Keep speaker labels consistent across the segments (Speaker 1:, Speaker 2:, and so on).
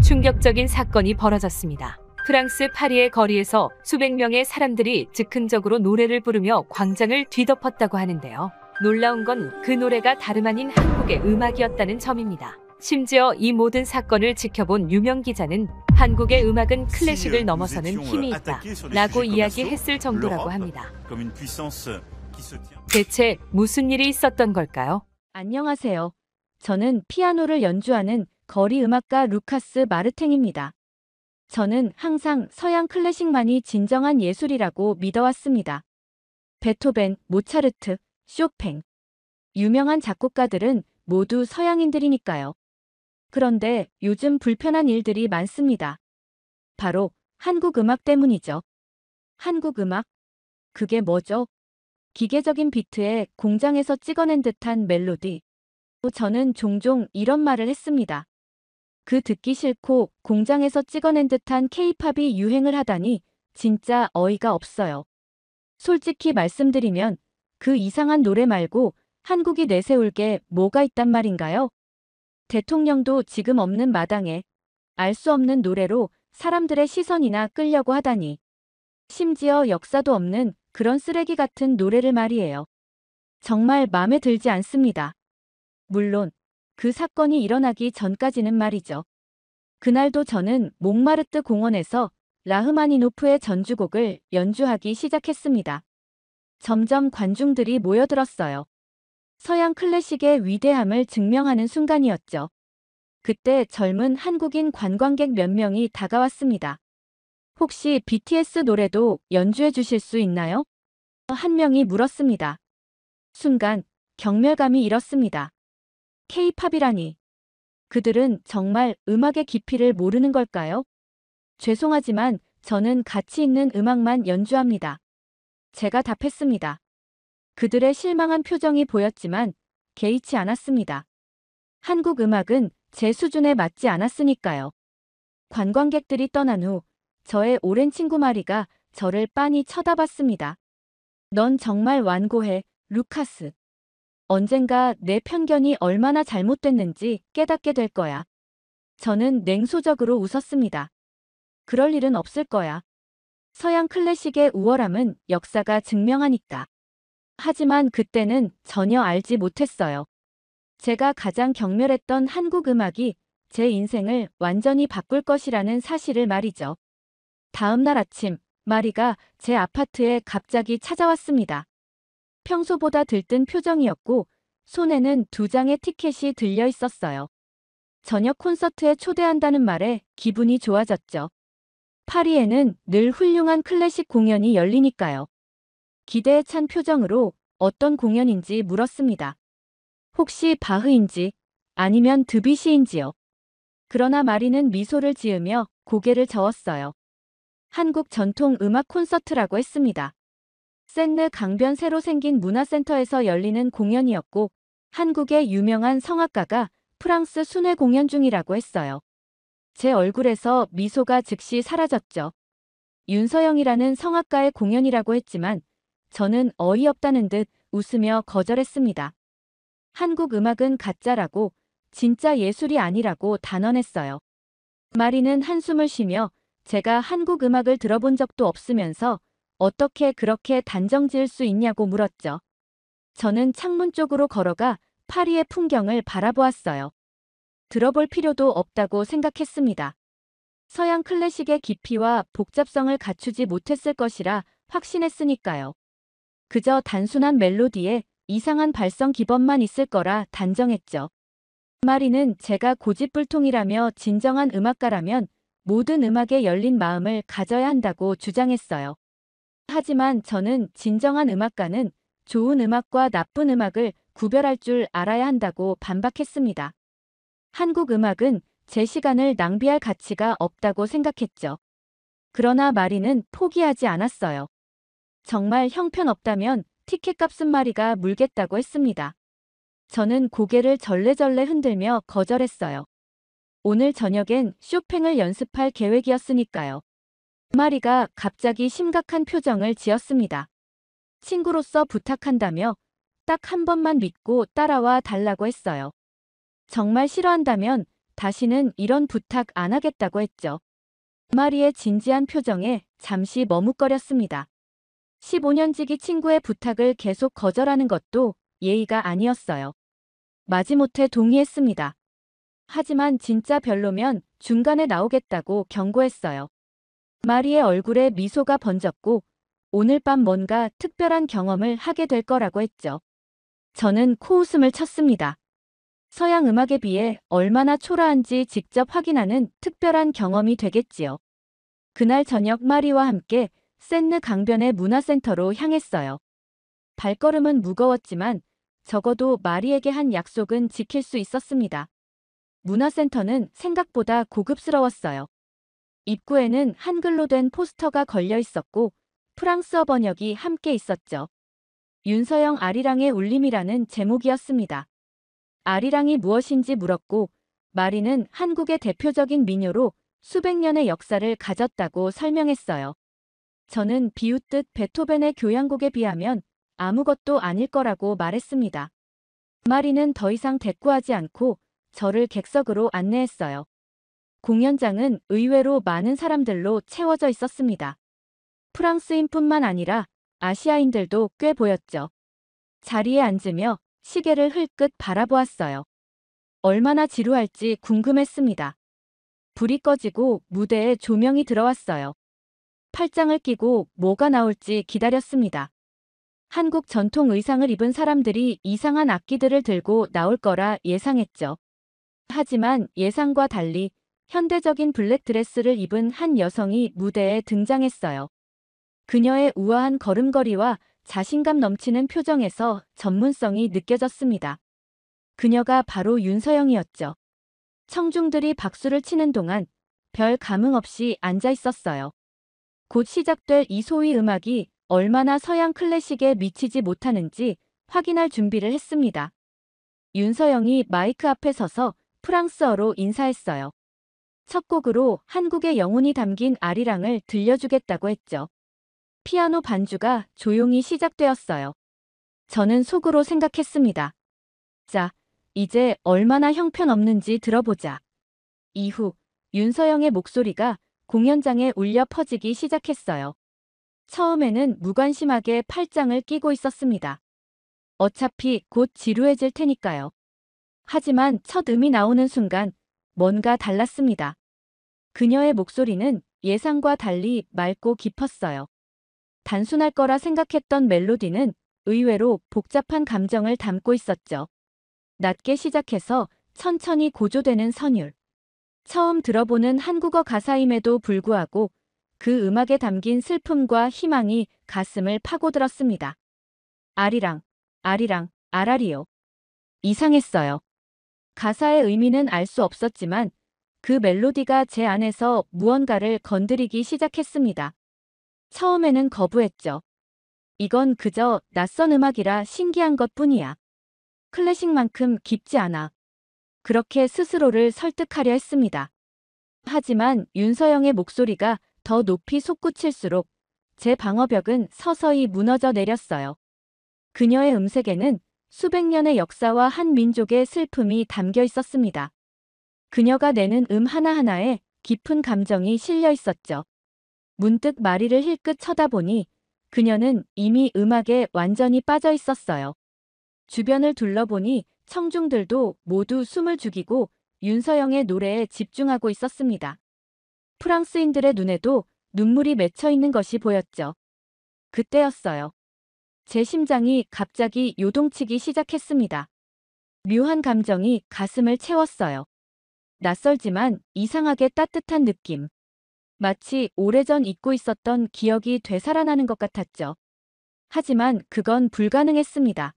Speaker 1: 충격적인 사건이 벌어졌습니다. 프랑스 파리의 거리에서 수백 명의 사람들이 즉흥적으로 노래를 부르며 광장을 뒤덮었다고 하는데요. 놀라운 건 그 노래가 다름 아닌 한국의 음악이었다는 점입니다. 심지어 이 모든 사건을 지켜본 유명 기자는 한국의 음악은 클래식을 넘어서는 힘이 있다 라고 이야기했을 정도라고 합니다. 대체 무슨 일이 있었던 걸까요?
Speaker 2: 안녕하세요. 저는 피아노를 연주하는 거리 음악가 루카스 마르탱입니다. 저는 항상 서양 클래식만이 진정한 예술이라고 믿어왔습니다. 베토벤, 모차르트, 쇼팽. 유명한 작곡가들은 모두 서양인들이니까요. 그런데 요즘 불편한 일들이 많습니다. 바로 한국 음악 때문이죠. 한국 음악? 그게 뭐죠? 기계적인 비트에 공장에서 찍어낸 듯한 멜로디. 저는 종종 이런 말을 했습니다. 그 듣기 싫고 공장에서 찍어낸 듯한 케이팝이 유행을 하다니 진짜 어이가 없어요. 솔직히 말씀드리면 그 이상한 노래 말고 한국이 내세울 게 뭐가 있단 말인가요? 대통령도 지금 없는 마당에 알 수 없는 노래로 사람들의 시선이나 끌려고 하다니. 심지어 역사도 없는 그런 쓰레기 같은 노래를 말이에요. 정말 마음에 들지 않습니다. 물론 그 사건이 일어나기 전까지는 말이죠. 그날도 저는 몽마르트 공원에서 라흐마니노프의 전주곡을 연주하기 시작했습니다. 점점 관중들이 모여들었어요. 서양 클래식의 위대함을 증명하는 순간이었죠. 그때 젊은 한국인 관광객 몇 명이 다가왔습니다. 혹시 BTS 노래도 연주해 주실 수 있나요? 한 명이 물었습니다. 순간 경멸감이 일었습니다. K-팝이라니. 그들은 정말 음악의 깊이를 모르는 걸까요? 죄송하지만 저는 가치 있는 음악만 연주합니다. 제가 답했습니다. 그들의 실망한 표정이 보였지만 개의치 않았습니다. 한국 음악은 제 수준에 맞지 않았으니까요. 관광객들이 떠난 후 저의 오랜 친구 마리가 저를 빤히 쳐다봤습니다. 넌 정말 완고해, 루카스. 언젠가 내 편견이 얼마나 잘못됐는지 깨닫게 될 거야. 저는 냉소적으로 웃었습니다. 그럴 일은 없을 거야. 서양 클래식의 우월함은 역사가 증명하니까. 하지만 그때는 전혀 알지 못했어요. 제가 가장 경멸했던 한국 음악이 제 인생을 완전히 바꿀 것이라는 사실을 말이죠. 다음 날 아침, 마리가 제 아파트에 갑자기 찾아왔습니다. 평소보다 들뜬 표정이었고 손에는 2장의 티켓이 들려 있었어요. 저녁 콘서트에 초대한다는 말에 기분이 좋아졌죠. 파리에는 늘 훌륭한 클래식 공연이 열리니까요. 기대에 찬 표정으로 어떤 공연인지 물었습니다. 혹시 바흐인지 아니면 드뷔시인지요. 그러나 마리는 미소를 지으며 고개를 저었어요. 한국 전통 음악 콘서트라고 했습니다. 센느 강변 새로 생긴 문화센터에서 열리는 공연이었고 한국의 유명한 성악가가 프랑스 순회 공연 중이라고 했어요. 제 얼굴에서 미소가 즉시 사라졌죠. 윤서영이라는 성악가의 공연이라고 했지만 저는 어이없다는 듯 웃으며 거절했습니다. 한국 음악은 가짜라고 진짜 예술이 아니라고 단언했어요. 마리는 한숨을 쉬며 제가 한국 음악을 들어본 적도 없으면서 어떻게 그렇게 단정 지을 수 있냐고 물었죠. 저는 창문 쪽으로 걸어가 파리의 풍경을 바라보았어요. 들어볼 필요도 없다고 생각했습니다. 서양 클래식의 깊이와 복잡성을 갖추지 못했을 것이라 확신했으니까요. 그저 단순한 멜로디에 이상한 발성 기법만 있을 거라 단정했죠. 마리는 제가 고집불통이라며 진정한 음악가라면 모든 음악에 열린 마음을 가져야 한다고 주장했어요. 하지만 저는 진정한 음악가는 좋은 음악과 나쁜 음악을 구별할 줄 알아야 한다고 반박했습니다. 한국 음악은 제 시간을 낭비할 가치가 없다고 생각했죠. 그러나 마리는 포기하지 않았어요. 정말 형편없다면 티켓값은 마리가 물겠다고 했습니다. 저는 고개를 절레절레 흔들며 거절했어요. 오늘 저녁엔 쇼팽을 연습할 계획이었으니까요. 마리가 갑자기 심각한 표정을 지었습니다. 친구로서 부탁한다며 딱 한 번만 믿고 따라와 달라고 했어요. 정말 싫어한다면 다시는 이런 부탁 안 하겠다고 했죠. 마리의 진지한 표정에 잠시 머뭇거렸습니다. 15년지기 친구의 부탁을 계속 거절하는 것도 예의가 아니었어요. 마지못해 동의했습니다. 하지만 진짜 별로면 중간에 나오겠다고 경고했어요. 마리의 얼굴에 미소가 번졌고 오늘 밤 뭔가 특별한 경험을 하게 될 거라고 했죠. 저는 코웃음을 쳤습니다. 서양 음악에 비해 얼마나 초라한지 직접 확인하는 특별한 경험이 되겠지요. 그날 저녁 마리와 함께 센느 강변의 문화센터로 향했어요. 발걸음은 무거웠지만 적어도 마리에게 한 약속은 지킬 수 있었습니다. 문화센터는 생각보다 고급스러웠어요. 입구에는 한글로 된 포스터가 걸려 있었고 프랑스어 번역이 함께 있었죠. 윤서영 아리랑의 울림이라는 제목이었습니다. 아리랑이 무엇인지 물었고 마리는 한국의 대표적인 민요로 수백 년의 역사를 가졌다고 설명했어요. 저는 비웃듯 베토벤의 교향곡에 비하면 아무것도 아닐 거라고 말했습니다. 마리는 더 이상 대꾸하지 않고 저를 객석으로 안내했어요. 공연장은 의외로 많은 사람들로 채워져 있었습니다. 프랑스인뿐만 아니라 아시아인들도 꽤 보였죠. 자리에 앉으며 시계를 흘끗 바라보았어요. 얼마나 지루할지 궁금했습니다. 불이 꺼지고 무대에 조명이 들어왔어요. 팔짱을 끼고 뭐가 나올지 기다렸습니다. 한국 전통 의상을 입은 사람들이 이상한 악기들을 들고 나올 거라 예상했죠. 하지만 예상과 달리 현대적인 블랙 드레스를 입은 한 여성이 무대에 등장했어요. 그녀의 우아한 걸음걸이와 자신감 넘치는 표정에서 전문성이 느껴졌습니다. 그녀가 바로 윤서영이었죠. 청중들이 박수를 치는 동안 별 감흥 없이 앉아 있었어요. 곧 시작될 이 소위 음악이 얼마나 서양 클래식에 미치지 못하는지 확인할 준비를 했습니다. 윤서영이 마이크 앞에 서서 프랑스어로 인사했어요. 첫 곡으로 한국의 영혼이 담긴 아리랑을 들려주겠다고 했죠. 피아노 반주가 조용히 시작되었어요. 저는 속으로 생각했습니다. 자, 이제 얼마나 형편없는지 들어보자. 이후 윤서영의 목소리가 공연장에 울려 퍼지기 시작했어요. 처음에는 무관심하게 팔짱을 끼고 있었습니다. 어차피 곧 지루해질 테니까요. 하지만 첫 음이 나오는 순간 뭔가 달랐습니다. 그녀의 목소리는 예상과 달리 맑고 깊었어요. 단순할 거라 생각했던 멜로디는 의외로 복잡한 감정을 담고 있었죠. 낮게 시작해서 천천히 고조되는 선율. 처음 들어보는 한국어 가사임에도 불구하고 그 음악에 담긴 슬픔과 희망이 가슴을 파고들었습니다. 아리랑, 아리랑, 아라리요. 이상했어요. 가사의 의미는 알 수 없었지만 그 멜로디가 제 안에서 무언가를 건드리기 시작했습니다. 처음에는 거부했죠. 이건 그저 낯선 음악이라 신기한 것뿐이야. 클래식만큼 깊지 않아. 그렇게 스스로를 설득하려 했습니다. 하지만 윤서영의 목소리가 더 높이 솟구칠수록 제 방어벽은 서서히 무너져 내렸어요. 그녀의 음색에는 수백 년의 역사와 한 민족의 슬픔이 담겨 있었습니다. 그녀가 내는 하나하나에 깊은 감정이 실려 있었죠. 문득 마리를 힐끗 쳐다보니 그녀는 이미 음악에 완전히 빠져 있었어요. 주변을 둘러보니 청중들도 모두 숨을 죽이고 윤서영의 노래에 집중하고 있었습니다. 프랑스인들의 눈에도 눈물이 맺혀 있는 것이 보였죠. 그때였어요. 제 심장이 갑자기 요동치기 시작했습니다. 묘한 감정이 가슴을 채웠어요. 낯설지만 이상하게 따뜻한 느낌. 마치 오래전 잊고 있었던 기억이 되살아나는 것 같았죠. 하지만 그건 불가능했습니다.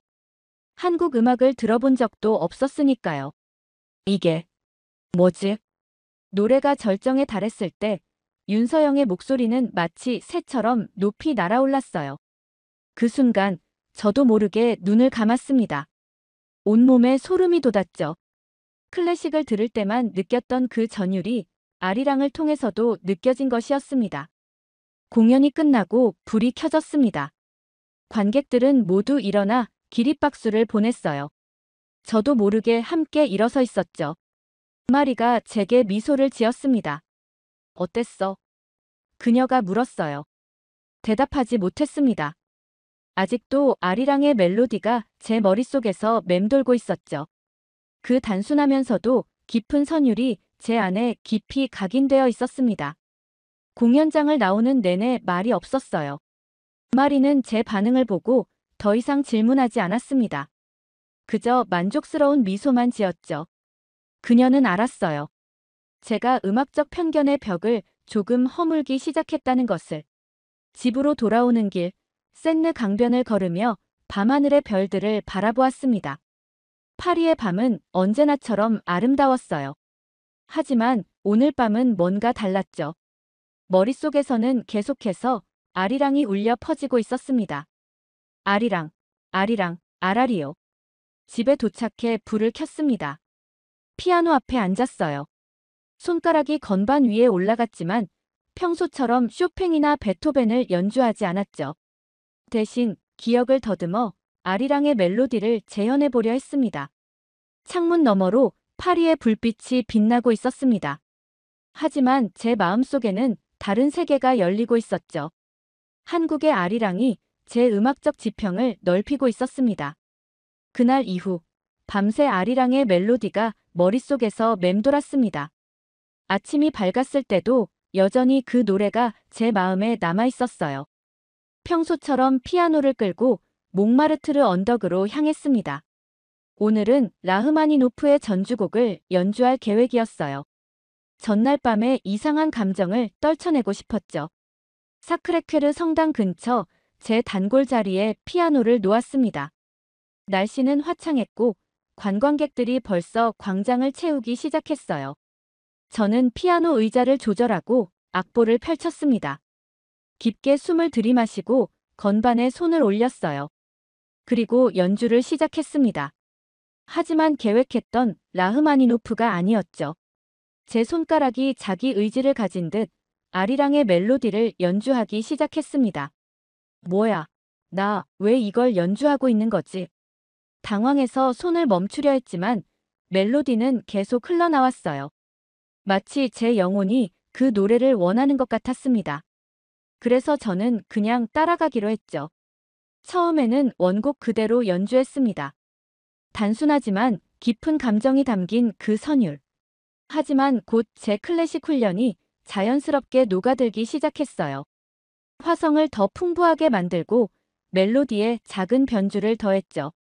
Speaker 2: 한국 음악을 들어본 적도 없었으니까요. 이게 뭐지? 노래가 절정에 달했을 때 윤서영의 목소리는 마치 새처럼 높이 날아올랐어요. 그 순간 저도 모르게 눈을 감았습니다. 온몸에 소름이 돋았죠. 클래식을 들을 때만 느꼈던 그 전율이 아리랑을 통해서도 느껴진 것이었습니다. 공연이 끝나고 불이 켜졌습니다. 관객들은 모두 일어나 기립박수를 보냈어요. 저도 모르게 함께 일어서 있었죠. 마리가 제게 미소를 지었습니다. 어땠어? 그녀가 물었어요. 대답하지 못했습니다. 아직도 아리랑의 멜로디가 제 머릿속에서 맴돌고 있었죠. 그 단순하면서도 깊은 선율이 제 안에 깊이 각인되어 있었습니다. 공연장을 나오는 내내 말이 없었어요. 마리는 제 반응을 보고 더 이상 질문하지 않았습니다. 그저 만족스러운 미소만 지었죠. 그녀는 알았어요. 제가 음악적 편견의 벽을 조금 허물기 시작했다는 것을. 집으로 돌아오는 길, 센느 강변을 걸으며 밤하늘의 별들을 바라보았습니다. 파리의 밤은 언제나처럼 아름다웠어요. 하지만 오늘 밤은 뭔가 달랐죠. 머릿속에서는 계속해서 아리랑이 울려 퍼지고 있었습니다. 아리랑, 아리랑, 아라리요. 집에 도착해 불을 켰습니다. 피아노 앞에 앉았어요. 손가락이 건반 위에 올라갔지만 평소처럼 쇼팽이나 베토벤을 연주하지 않았죠. 대신 기억을 더듬어 아리랑의 멜로디를 재현해 보려 했습니다. 창문 너머로 파리의 불빛이 빛나고 있었습니다. 하지만 제 마음속에는 다른 세계가 열리고 있었죠. 한국의 아리랑이 제 음악적 지평을 넓히고 있었습니다. 그날 이후 밤새 아리랑의 멜로디가 머릿속에서 맴돌았습니다. 아침이 밝았을 때도 여전히 그 노래가 제 마음에 남아 있었어요. 평소처럼 피아노를 끌고 몽마르트르 언덕으로 향했습니다. 오늘은 라흐마니노프의 전주곡을 연주할 계획이었어요. 전날 밤의 이상한 감정을 떨쳐내고 싶었죠. 사크레케르 성당 근처 제 단골 자리에 피아노를 놓았습니다. 날씨는 화창했고 관광객들이 벌써 광장을 채우기 시작했어요. 저는 피아노 의자를 조절하고 악보를 펼쳤습니다. 깊게 숨을 들이마시고 건반에 손을 올렸어요. 그리고 연주를 시작했습니다. 하지만 계획했던 라흐마니노프가 아니었죠. 제 손가락이 자기 의지를 가진 듯 아리랑의 멜로디를 연주하기 시작했습니다. 뭐야, 나 왜 이걸 연주하고 있는 거지? 당황해서 손을 멈추려 했지만 멜로디는 계속 흘러나왔어요. 마치 제 영혼이 그 노래를 원하는 것 같았습니다. 그래서 저는 그냥 따라가기로 했죠. 처음에는 원곡 그대로 연주했습니다. 단순하지만 깊은 감정이 담긴 그 선율. 하지만 곧 제 클래식 훈련이 자연스럽게 녹아들기 시작했어요. 화성을 더 풍부하게 만들고 멜로디에 작은 변주를 더했죠.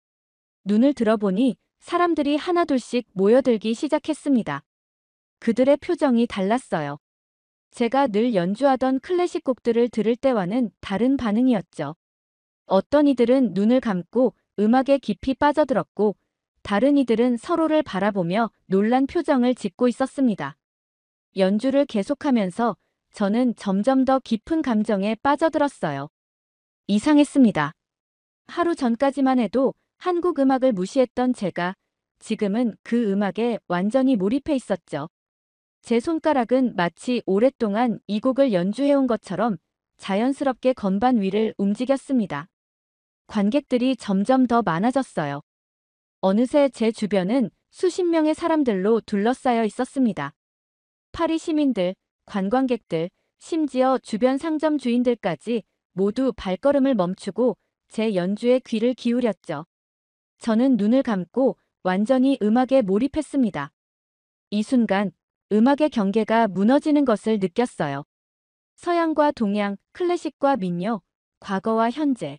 Speaker 2: 눈을 들어보니 사람들이 하나둘씩 모여들기 시작했습니다. 그들의 표정이 달랐어요. 제가 늘 연주하던 클래식 곡들을 들을 때와는 다른 반응이었죠. 어떤 이들은 눈을 감고 음악에 깊이 빠져들었고 다른 이들은 서로를 바라보며 놀란 표정을 짓고 있었습니다. 연주를 계속하면서 저는 점점 더 깊은 감정에 빠져들었어요. 이상했습니다. 하루 전까지만 해도 한국 음악을 무시했던 제가 지금은 그 음악에 완전히 몰입해 있었죠. 제 손가락은 마치 오랫동안 이 곡을 연주해온 것처럼 자연스럽게 건반 위를 움직였습니다. 관객들이 점점 더 많아졌어요. 어느새 제 주변은 수십 명의 사람들로 둘러싸여 있었습니다. 파리 시민들, 관광객들, 심지어 주변 상점 주인들까지 모두 발걸음을 멈추고 제 연주에 귀를 기울였죠. 저는 눈을 감고 완전히 음악에 몰입했습니다. 이 순간 음악의 경계가 무너지는 것을 느꼈어요. 서양과 동양, 클래식과 민요, 과거와 현재.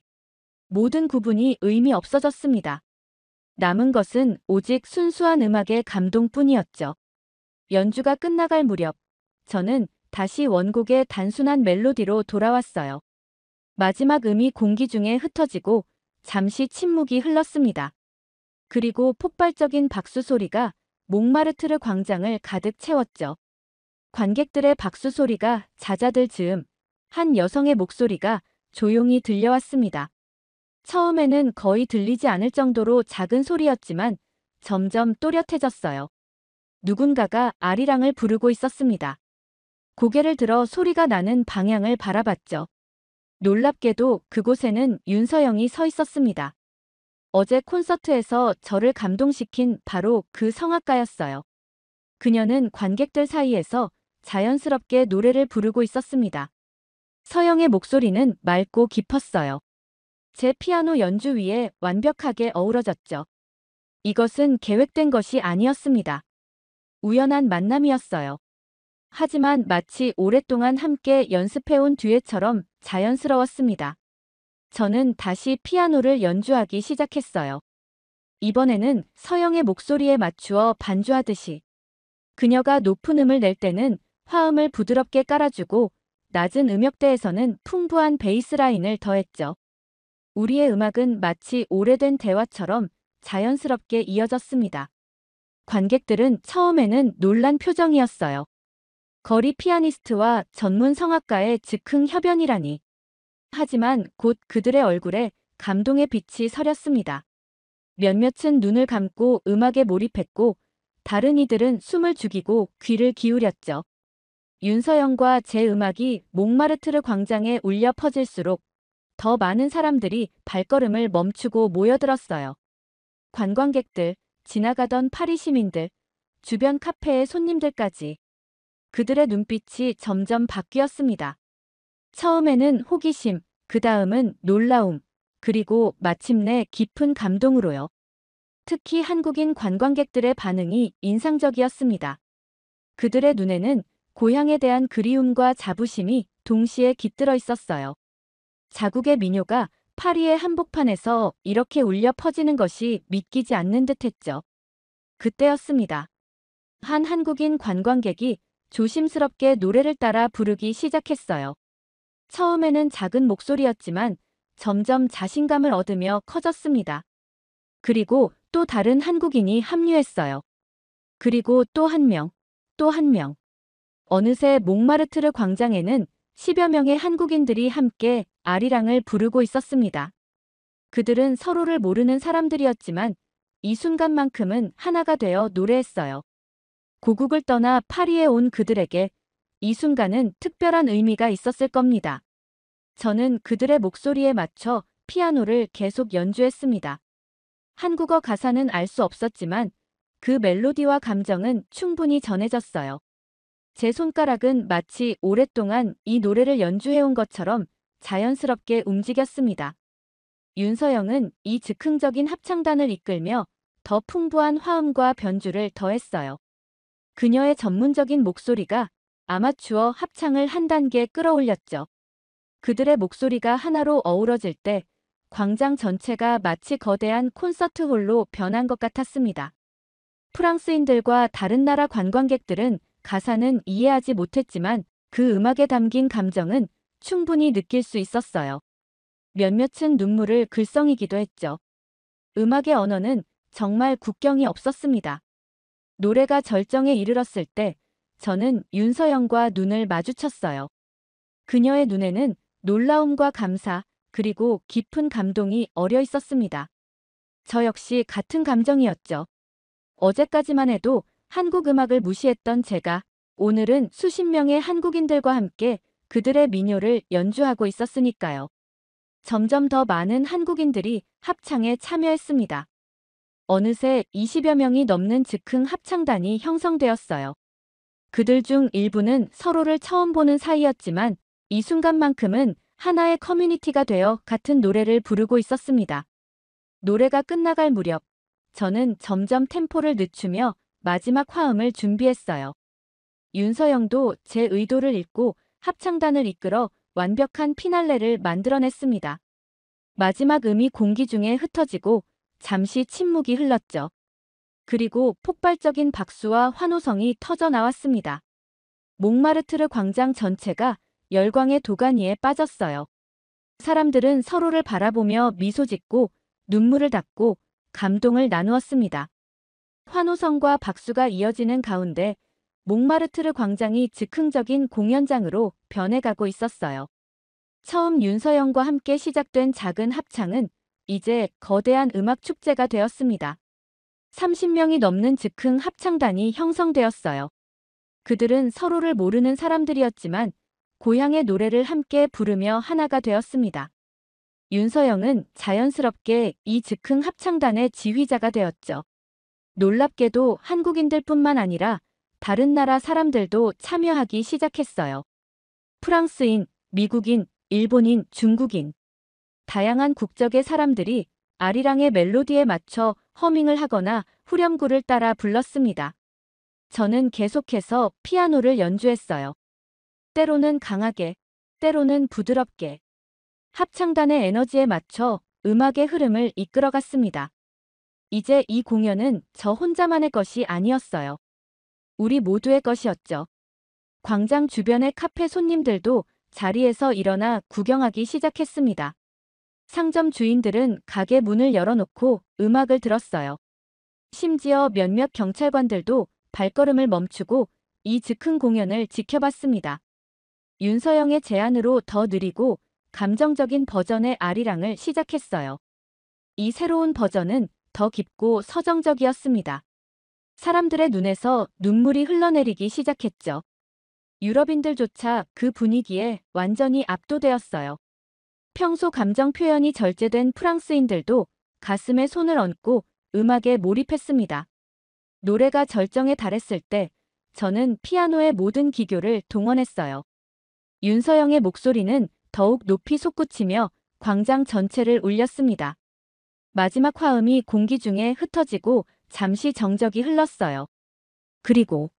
Speaker 2: 모든 구분이 의미 없어졌습니다. 남은 것은 오직 순수한 음악의 감동뿐이었죠. 연주가 끝나갈 무렵, 저는 다시 원곡의 단순한 멜로디로 돌아왔어요. 마지막 음이 공기 중에 흩어지고 잠시 침묵이 흘렀습니다. 그리고 폭발적인 박수 소리가 몽마르트르 광장을 가득 채웠죠. 관객들의 박수 소리가 잦아들 즈음 한 여성의 목소리가 조용히 들려왔습니다. 처음에는 거의 들리지 않을 정도로 작은 소리였지만 점점 또렷해졌어요. 누군가가 아리랑을 부르고 있었습니다. 고개를 들어 소리가 나는 방향을 바라봤죠. 놀랍게도 그곳에는 윤서영이 서 있었습니다. 어제 콘서트에서 저를 감동시킨 바로 그 성악가였어요. 그녀는 관객들 사이에서 자연스럽게 노래를 부르고 있었습니다. 서영의 목소리는 맑고 깊었어요. 제 피아노 연주 위에 완벽하게 어우러졌죠. 이것은 계획된 것이 아니었습니다. 우연한 만남이었어요. 하지만 마치 오랫동안 함께 연습해온 듀엣처럼 자연스러웠습니다. 저는 다시 피아노를 연주하기 시작했어요. 이번에는 서영의 목소리에 맞추어 반주하듯이. 그녀가 높은 음을 낼 때는 화음을 부드럽게 깔아주고 낮은 음역대에서는 풍부한 베이스 라인을 더했죠. 우리의 음악은 마치 오래된 대화처럼 자연스럽게 이어졌습니다. 관객들은 처음에는 놀란 표정이었어요. 거리 피아니스트와 전문 성악가의 즉흥 협연이라니. 하지만 곧 그들의 얼굴에 감동의 빛이 서렸습니다. 몇몇은 눈을 감고 음악에 몰입했고 다른 이들은 숨을 죽이고 귀를 기울였죠. 윤서영과 제 음악이 몽마르트르 광장에 울려 퍼질수록 더 많은 사람들이 발걸음을 멈추고 모여들었어요. 관광객들, 지나가던 파리 시민들, 주변 카페의 손님들까지. 그들의 눈빛이 점점 바뀌었습니다. 처음에는 호기심, 그 다음은 놀라움, 그리고 마침내 깊은 감동으로요. 특히 한국인 관광객들의 반응이 인상적이었습니다. 그들의 눈에는 고향에 대한 그리움과 자부심이 동시에 깃들어 있었어요. 자국의 민요가 파리의 한복판에서 이렇게 울려 퍼지는 것이 믿기지 않는 듯했죠. 그때였습니다. 한 한국인 관광객이 조심스럽게 노래를 따라 부르기 시작했어요. 처음에는 작은 목소리였지만 점점 자신감을 얻으며 커졌습니다. 그리고 또 다른 한국인이 합류했어요. 그리고 또 한 명, 또 한 명. 어느새 몽마르트르 광장에는 10여 명의 한국인들이 함께 아리랑을 부르고 있었습니다. 그들은 서로를 모르는 사람들이었지만 이 순간만큼은 하나가 되어 노래했어요. 고국을 떠나 파리에 온 그들에게 이 순간은 특별한 의미가 있었을 겁니다. 저는 그들의 목소리에 맞춰 피아노를 계속 연주했습니다. 한국어 가사는 알 수 없었지만 그 멜로디와 감정은 충분히 전해졌어요. 제 손가락은 마치 오랫동안 이 노래를 연주해온 것처럼 자연스럽게 움직였습니다. 윤서영은 이 즉흥적인 합창단을 이끌며 더 풍부한 화음과 변주를 더했어요. 그녀의 전문적인 목소리가 아마추어 합창을 한 단계 끌어올렸죠. 그들의 목소리가 하나로 어우러질 때 광장 전체가 마치 거대한 콘서트홀로 변한 것 같았습니다. 프랑스인들과 다른 나라 관광객들은 가사는 이해하지 못했지만 그 음악에 담긴 감정은 충분히 느낄 수 있었어요. 몇몇은 눈물을 글썽이기도 했죠. 음악의 언어는 정말 국경이 없었습니다. 노래가 절정에 이르렀을 때 저는 윤서영과 눈을 마주쳤어요. 그녀의 눈에는 놀라움과 감사, 그리고 깊은 감동이 어려 있었습니다. 저 역시 같은 감정이었죠. 어제까지만 해도 한국 음악을 무시했던 제가 오늘은 수십 명의 한국인들과 함께 그들의 민요를 연주하고 있었으니까요. 점점 더 많은 한국인들이 합창에 참여했습니다. 어느새 20여 명이 넘는 즉흥 합창단이 형성되었어요. 그들 중 일부는 서로를 처음 보는 사이였지만 이 순간만큼은 하나의 커뮤니티가 되어 같은 노래를 부르고 있었습니다. 노래가 끝나갈 무렵 저는 점점 템포를 늦추며 마지막 화음을 준비했어요. 윤서영도 제 의도를 읽고 합창단을 이끌어 완벽한 피날레를 만들어냈습니다. 마지막 음이 공기 중에 흩어지고 잠시 침묵이 흘렀죠. 그리고 폭발적인 박수와 환호성이 터져 나왔습니다. 몽마르트르 광장 전체가 열광의 도가니에 빠졌어요. 사람들은 서로를 바라보며 미소 짓고 눈물을 닦고 감동을 나누었습니다. 환호성과 박수가 이어지는 가운데 몽마르트르 광장이 즉흥적인 공연장으로 변해가고 있었어요. 처음 윤서영과 함께 시작된 작은 합창은 이제 거대한 음악 축제가 되었습니다. 30명이 넘는 즉흥 합창단이 형성되었어요. 그들은 서로를 모르는 사람들이었지만 고향의 노래를 함께 부르며 하나가 되었습니다. 윤서영은 자연스럽게 이 즉흥 합창단의 지휘자가 되었죠. 놀랍게도 한국인들뿐만 아니라 다른 나라 사람들도 참여하기 시작했어요. 프랑스인, 미국인, 일본인, 중국인. 다양한 국적의 사람들이 아리랑의 멜로디에 맞춰 허밍을 하거나 후렴구를 따라 불렀습니다. 저는 계속해서 피아노를 연주했어요. 때로는 강하게, 때로는 부드럽게. 합창단의 에너지에 맞춰 음악의 흐름을 이끌어갔습니다. 이제 이 공연은 저 혼자만의 것이 아니었어요. 우리 모두의 것이었죠. 광장 주변의 카페 손님들도 자리에서 일어나 구경하기 시작했습니다. 상점 주인들은 가게 문을 열어놓고 음악을 들었어요. 심지어 몇몇 경찰관들도 발걸음을 멈추고 이 즉흥 공연을 지켜봤습니다. 윤서영의 제안으로 더 느리고 감정적인 버전의 아리랑을 시작했어요. 이 새로운 버전은 더 깊고 서정적이었습니다. 사람들의 눈에서 눈물이 흘러내리기 시작했죠. 유럽인들조차 그 분위기에 완전히 압도되었어요. 평소 감정 표현이 절제된 프랑스인들도 가슴에 손을 얹고 음악에 몰입했습니다. 노래가 절정에 달했을 때 저는 피아노의 모든 기교를 동원했어요. 윤서영의 목소리는 더욱 높이 솟구치며 광장 전체를 울렸습니다. 마지막 화음이 공기 중에 흩어지고 잠시 정적이 흘렀어요. 그리고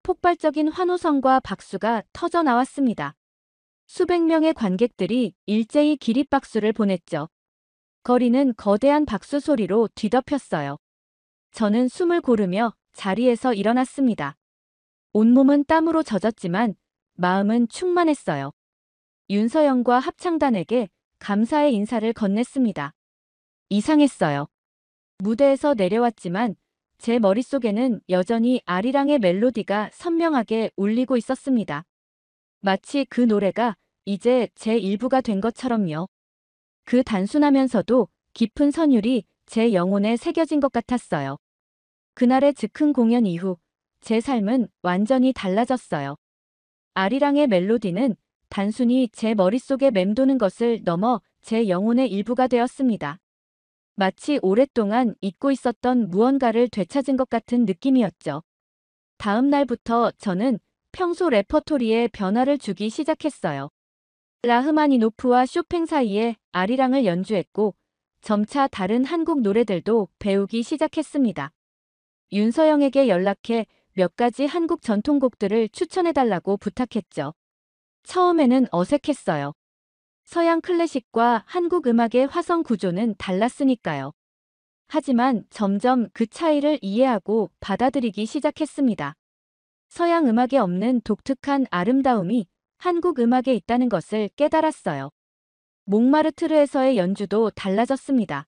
Speaker 2: 폭발적인 환호성과 박수가 터져 나왔습니다. 수백 명의 관객들이 일제히 기립박수를 보냈죠. 거리는 거대한 박수 소리로 뒤덮였어요. 저는 숨을 고르며 자리에서 일어났습니다. 온몸은 땀으로 젖었지만 마음은 충만했어요. 윤서영과 합창단에게 감사의 인사를 건넸습니다. 이상했어요. 무대에서 내려왔지만 제 머릿속에는 여전히 아리랑의 멜로디가 선명하게 울리고 있었습니다. 마치 그 노래가 이제 제 일부가 된 것처럼요. 그 단순하면서도 깊은 선율이 제 영혼에 새겨진 것 같았어요. 그날의 즉흥 공연 이후 제 삶은 완전히 달라졌어요. 아리랑의 멜로디는 단순히 제 머릿속에 맴도는 것을 넘어 제 영혼의 일부가 되었습니다. 마치 오랫동안 잊고 있었던 무언가를 되찾은 것 같은 느낌이었죠. 다음 날부터 저는 평소 레퍼토리에 변화를 주기 시작했어요. 라흐마니노프와 쇼팽 사이에 아리랑을 연주했고 점차 다른 한국 노래들도 배우기 시작했습니다. 윤서영에게 연락해 몇 가지 한국 전통곡들을 추천해달라고 부탁했죠. 처음에는 어색했어요. 서양 클래식과 한국 음악의 화성 구조는 달랐으니까요. 하지만 점점 그 차이를 이해하고 받아들이기 시작했습니다. 서양 음악에 없는 독특한 아름다움이 한국 음악에 있다는 것을 깨달았어요. 몽마르트르에서의 연주도 달라졌습니다.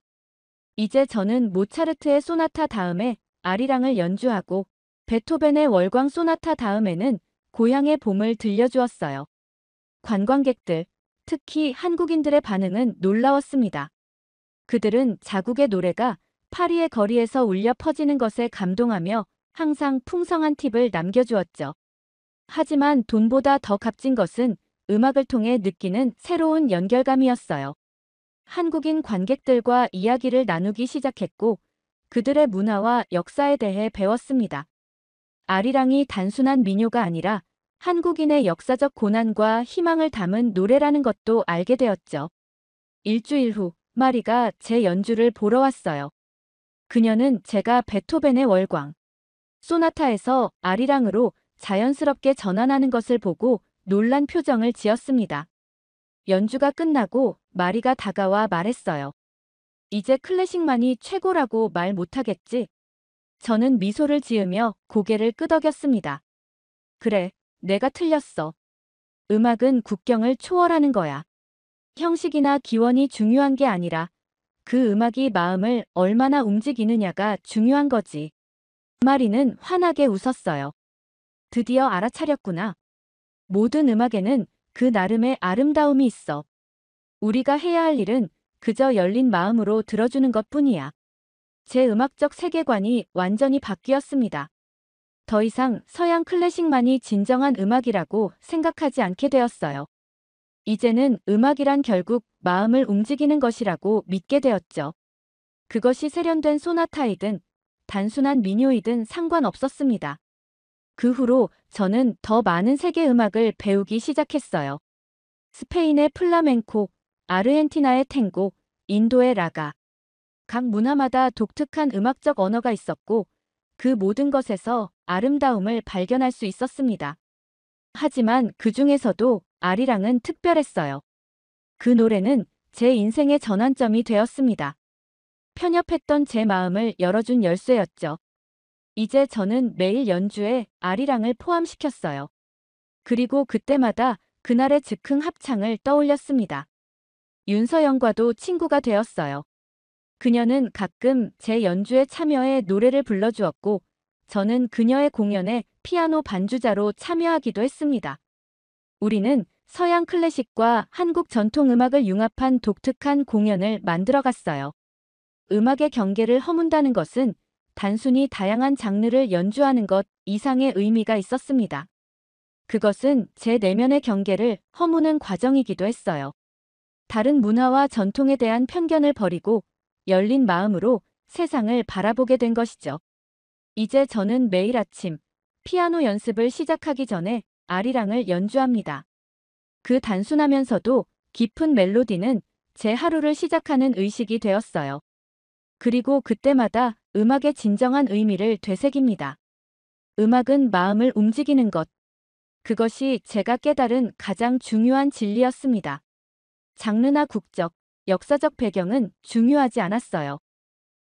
Speaker 2: 이제 저는 모차르트의 소나타 다음에 아리랑을 연주하고 베토벤의 월광 소나타 다음에는 고향의 봄을 들려주었어요. 관광객들, 특히 한국인들의 반응은 놀라웠습니다. 그들은 자국의 노래가 파리의 거리에서 울려 퍼지는 것에 감동하며 항상 풍성한 팁을 남겨주었죠. 하지만 돈보다 더 값진 것은 음악을 통해 느끼는 새로운 연결감이었어요. 한국인 관객들과 이야기를 나누기 시작했고 그들의 문화와 역사에 대해 배웠습니다. 아리랑이 단순한 민요가 아니라 한국인의 역사적 고난과 희망을 담은 노래라는 것도 알게 되었죠. 일주일 후 마리가 제 연주를 보러 왔어요. 그녀는 제가 베토벤의 월광 소나타에서 아리랑으로 자연스럽게 전환하는 것을 보고 놀란 표정을 지었습니다. 연주가 끝나고 마리가 다가와 말했어요. 이제 클래식만이 최고라고 말 못하겠지? 저는 미소를 지으며 고개를 끄덕였습니다. 그래, 내가 틀렸어. 음악은 국경을 초월하는 거야. 형식이나 기원이 중요한 게 아니라 그 음악이 마음을 얼마나 움직이느냐가 중요한 거지. 마리는 환하게 웃었어요. 드디어 알아차렸구나. 모든 음악에는 그 나름의 아름다움이 있어. 우리가 해야 할 일은 그저 열린 마음으로 들어주는 것뿐이야. 제 음악적 세계관이 완전히 바뀌었습니다. 더 이상 서양 클래식만이 진정한 음악이라고 생각하지 않게 되었어요. 이제는 음악이란 결국 마음을 움직이는 것이라고 믿게 되었죠. 그것이 세련된 소나타이든 단순한 민요이든 상관없었습니다. 그 후로 저는 더 많은 세계 음악을 배우기 시작했어요. 스페인의 플라멩코, 아르헨티나의 탱고, 인도의 라가. 각 문화마다 독특한 음악적 언어가 있었고, 그 모든 것에서 아름다움을 발견할 수 있었습니다. 하지만 그 중에서도 아리랑은 특별했어요. 그 노래는 제 인생의 전환점이 되었습니다. 편협했던 제 마음을 열어준 열쇠였죠. 이제 저는 매일 연주에 아리랑을 포함시켰어요. 그리고 그때마다 그날의 즉흥 합창을 떠올렸습니다. 윤서영과도 친구가 되었어요. 그녀는 가끔 제 연주에 참여해 노래를 불러주었고, 저는 그녀의 공연에 피아노 반주자로 참여하기도 했습니다. 우리는 서양 클래식과 한국 전통 음악을 융합한 독특한 공연을 만들어갔어요. 음악의 경계를 허문다는 것은 단순히 다양한 장르를 연주하는 것 이상의 의미가 있었습니다. 그것은 제 내면의 경계를 허무는 과정이기도 했어요. 다른 문화와 전통에 대한 편견을 버리고 열린 마음으로 세상을 바라보게 된 것이죠. 이제 저는 매일 아침 피아노 연습을 시작하기 전에 아리랑을 연주합니다. 그 단순하면서도 깊은 멜로디는 제 하루를 시작하는 의식이 되었어요. 그리고 그때마다 음악의 진정한 의미를 되새깁니다. 음악은 마음을 움직이는 것. 그것이 제가 깨달은 가장 중요한 진리였습니다. 장르나 국적, 역사적 배경은 중요하지 않았어요.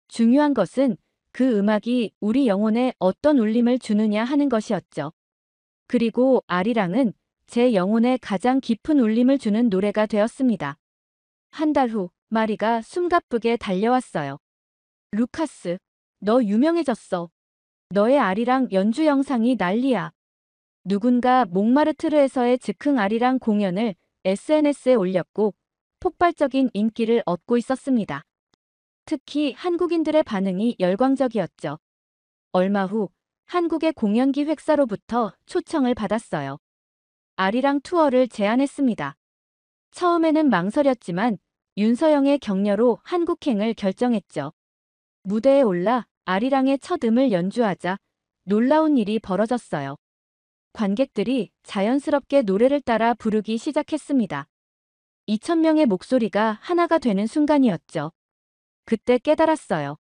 Speaker 2: 중요한 것은 그 음악이 우리 영혼에 어떤 울림을 주느냐 하는 것이었죠. 그리고 아리랑은 제 영혼에 가장 깊은 울림을 주는 노래가 되었습니다. 한 달 후, 마리가 숨가쁘게 달려왔어요. 루카스, 너 유명해졌어. 너의 아리랑 연주 영상이 난리야. 누군가 몽마르트르에서의 즉흥 아리랑 공연을 SNS에 올렸고 폭발적인 인기를 얻고 있었습니다. 특히 한국인들의 반응이 열광적이었죠. 얼마 후 한국의 공연 기획사로부터 초청을 받았어요. 아리랑 투어를 제안했습니다. 처음에는 망설였지만 윤서영의 격려로 한국행을 결정했죠. 무대에 올라 아리랑의 첫 음을 연주하자 놀라운 일이 벌어졌어요. 관객들이 자연스럽게 노래를 따라 부르기 시작했습니다. 2,000명의 목소리가 하나가 되는 순간이었죠. 그때 깨달았어요.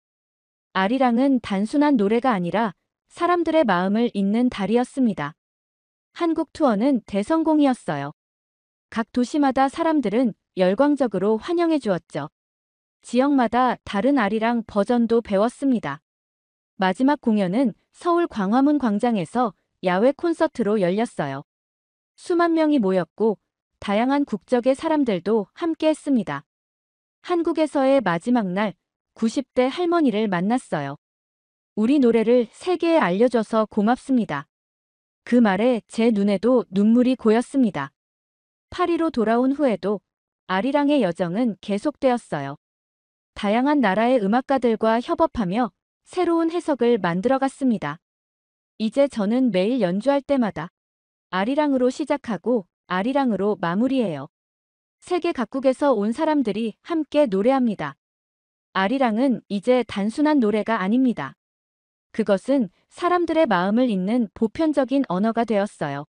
Speaker 2: 아리랑은 단순한 노래가 아니라 사람들의 마음을 잇는 달이었습니다. 한국 투어는 대성공이었어요. 각 도시마다 사람들은 열광적으로 환영해 주었죠. 지역마다 다른 아리랑 버전도 배웠습니다. 마지막 공연은 서울 광화문 광장에서 야외 콘서트로 열렸어요. 수만 명이 모였고 다양한 국적의 사람들도 함께 했습니다. 한국에서의 마지막 날 90대 할머니를 만났어요. 우리 노래를 세계에 알려줘서 고맙습니다. 그 말에 제 눈에도 눈물이 고였습니다. 파리로 돌아온 후에도 아리랑의 여정은 계속되었어요. 다양한 나라의 음악가들과 협업하며 새로운 해석을 만들어갔습니다. 이제 저는 매일 연주할 때마다 아리랑으로 시작하고 아리랑으로 마무리해요. 세계 각국에서 온 사람들이 함께 노래합니다. 아리랑은 이제 단순한 노래가 아닙니다. 그것은 사람들의 마음을 잇는 보편적인 언어가 되었어요.